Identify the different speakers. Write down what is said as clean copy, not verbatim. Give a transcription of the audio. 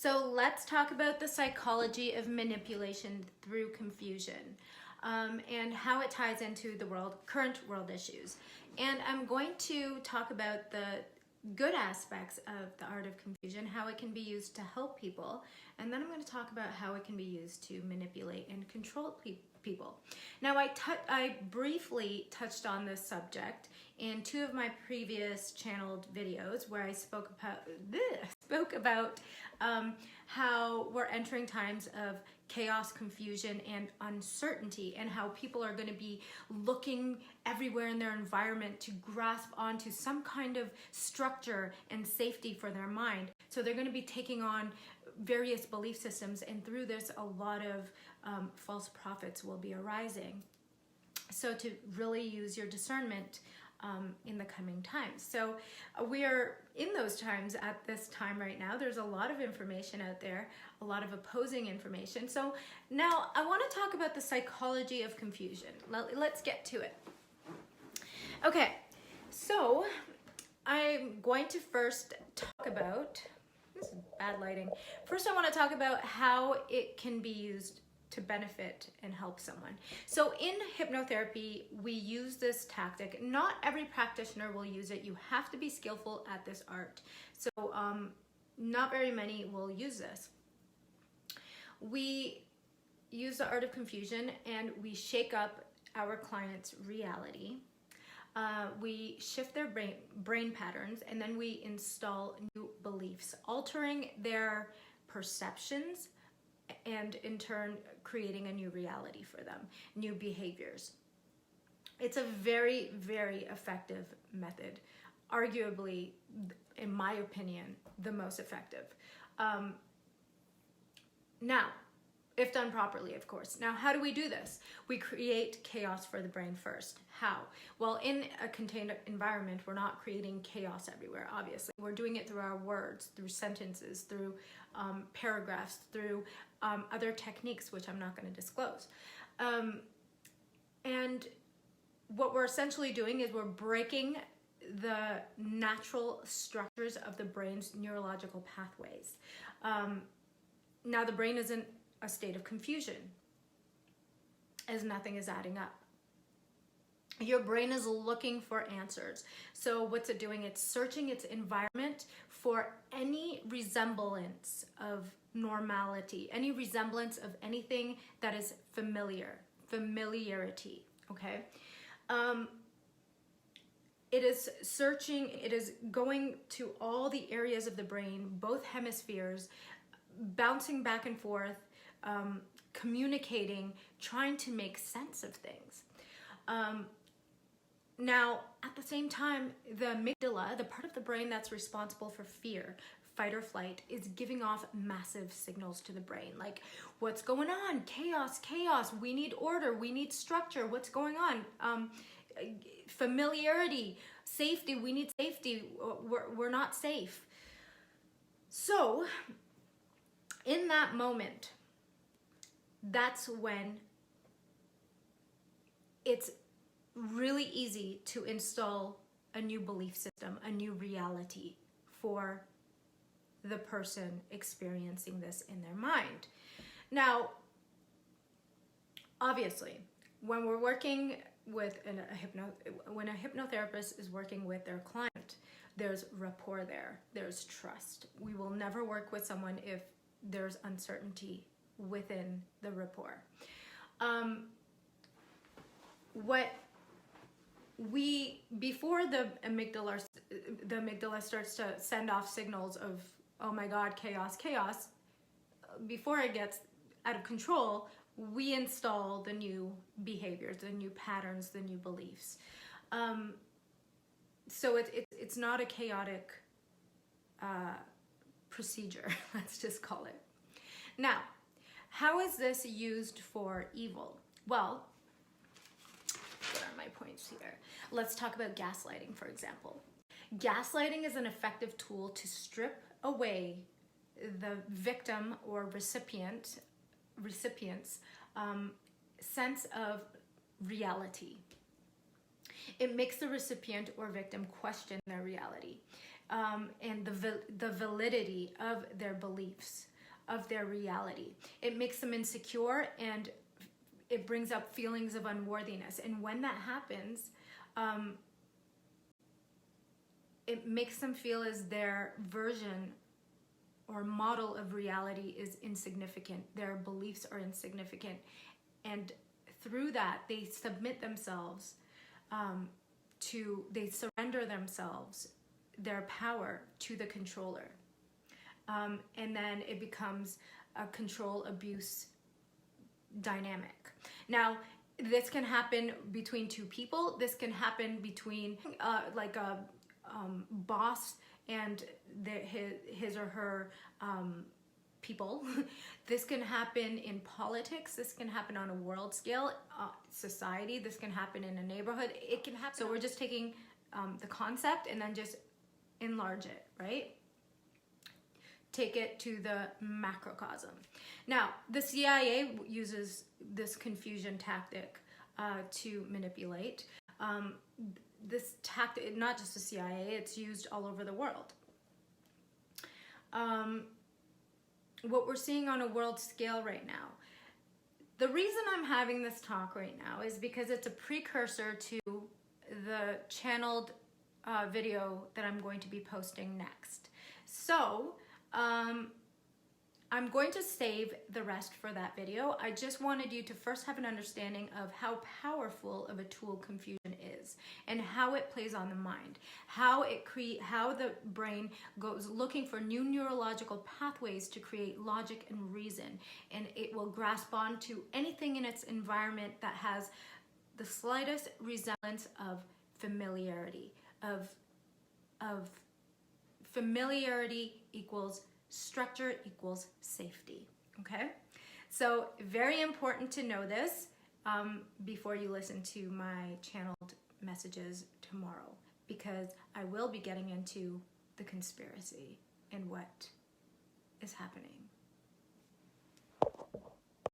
Speaker 1: So let's talk about the psychology of manipulation through confusion, and how it ties into the current world issues. And I'm going to talk about the good aspects of the art of confusion, how it can be used to help people, and then I'm going to talk about how it can be used to manipulate and control people. Now, I briefly touched on this subject in two of my previous channeled videos where I spoke about how we're entering times of chaos, confusion, and uncertainty, and how people are going to be looking everywhere in their environment to grasp onto some kind of structure and safety for their mind. So they're going to be taking on various belief systems, and through this, a lot of false prophets will be arising. So to really use your discernment in the coming times. So we are in those times at this time right now. There's a lot of information out there, a lot of opposing information. So now I want to talk about the psychology of confusion. Let's get to it. Okay, so I'm going to first talk about, this is bad lighting. First I want to talk about how it can be used to benefit and help someone. So in hypnotherapy, we use this tactic. Not every practitioner will use it. You have to be skillful at this art. So not very many will use this. We use the art of confusion and we shake up our client's reality. We shift their brain patterns, and then we install new beliefs, altering their perceptions, and in turn creating a new reality for them, new behaviors. It's a very, very effective method, arguably, in my opinion, the most effective. Now, if done properly, of course. Now, how do we do this? We create chaos for the brain first. How? Well, in a contained environment, we're not creating chaos everywhere, obviously. We're doing it through our words, through sentences, through paragraphs, through other techniques, which I'm not going to disclose. And what we're essentially doing is we're breaking the natural structures of the brain's neurological pathways. Now, the brain isn't a state of confusion, as nothing is adding up. Your brain is looking for answers. So what's it doing? It's searching its environment for any resemblance of normality, any resemblance of anything that is familiarity, okay? It is searching, it is going to all the areas of the brain, both hemispheres, bouncing back and forth, communicating, trying to make sense of things. Now, at the same time, the amygdala, the part of the brain that's responsible for fear, fight or flight, is giving off massive signals to the brain. Like, what's going on? Chaos, chaos. We need order. We need structure. What's going on? Familiarity, safety. We need safety. We're not safe. So, in that moment, that's when it's really easy to install a new belief system, a new reality for the person experiencing this in their mind. Now, obviously, when we're working with when a hypnotherapist is working with their client, there's rapport there, there's trust. We will never work with someone if there's uncertainty within the rapport. Before the amygdala starts to send off signals of, oh my God, chaos, chaos, before it gets out of control, we install the new behaviors, the new patterns, the new beliefs. So it's not a chaotic procedure, let's just call it. Now, how is this used for evil? Well, what are my points here? Let's talk about gaslighting, for example. Gaslighting is an effective tool to strip away the victim or recipient's sense of reality. It makes the recipient or victim question their reality and the validity of their beliefs. of their reality. It makes them insecure, and it brings up feelings of unworthiness. And when that happens, it makes them feel as their version or model of reality is insignificant. Their beliefs are insignificant. And through that, they submit themselves they surrender themselves, their power, to the controller. And then it becomes a control abuse dynamic. Now, this can happen between two people. This can happen between like a boss and his or her people. This can happen in politics. This can happen on a world scale, society. This can happen in a neighborhood. It can happen. So we're just taking the concept and then just enlarge it, right? Take it to the macrocosm. Now, the CIA uses this confusion tactic to manipulate. This tactic, not just the CIA, it's used all over the world. What we're seeing on a world scale right now. The reason I'm having this talk right now is because it's a precursor to the channeled video that I'm going to be posting next. So, I'm going to save the rest for that video. I just wanted you to first have an understanding of how powerful of a tool confusion is and how it plays on the mind, how the brain goes looking for new neurological pathways to create logic and reason, and it will grasp on to anything in its environment that has the slightest resemblance of familiarity, of familiarity equals structure equals safety, okay? So very important to know this before you listen to my channeled messages tomorrow, because I will be getting into the conspiracy and what is happening.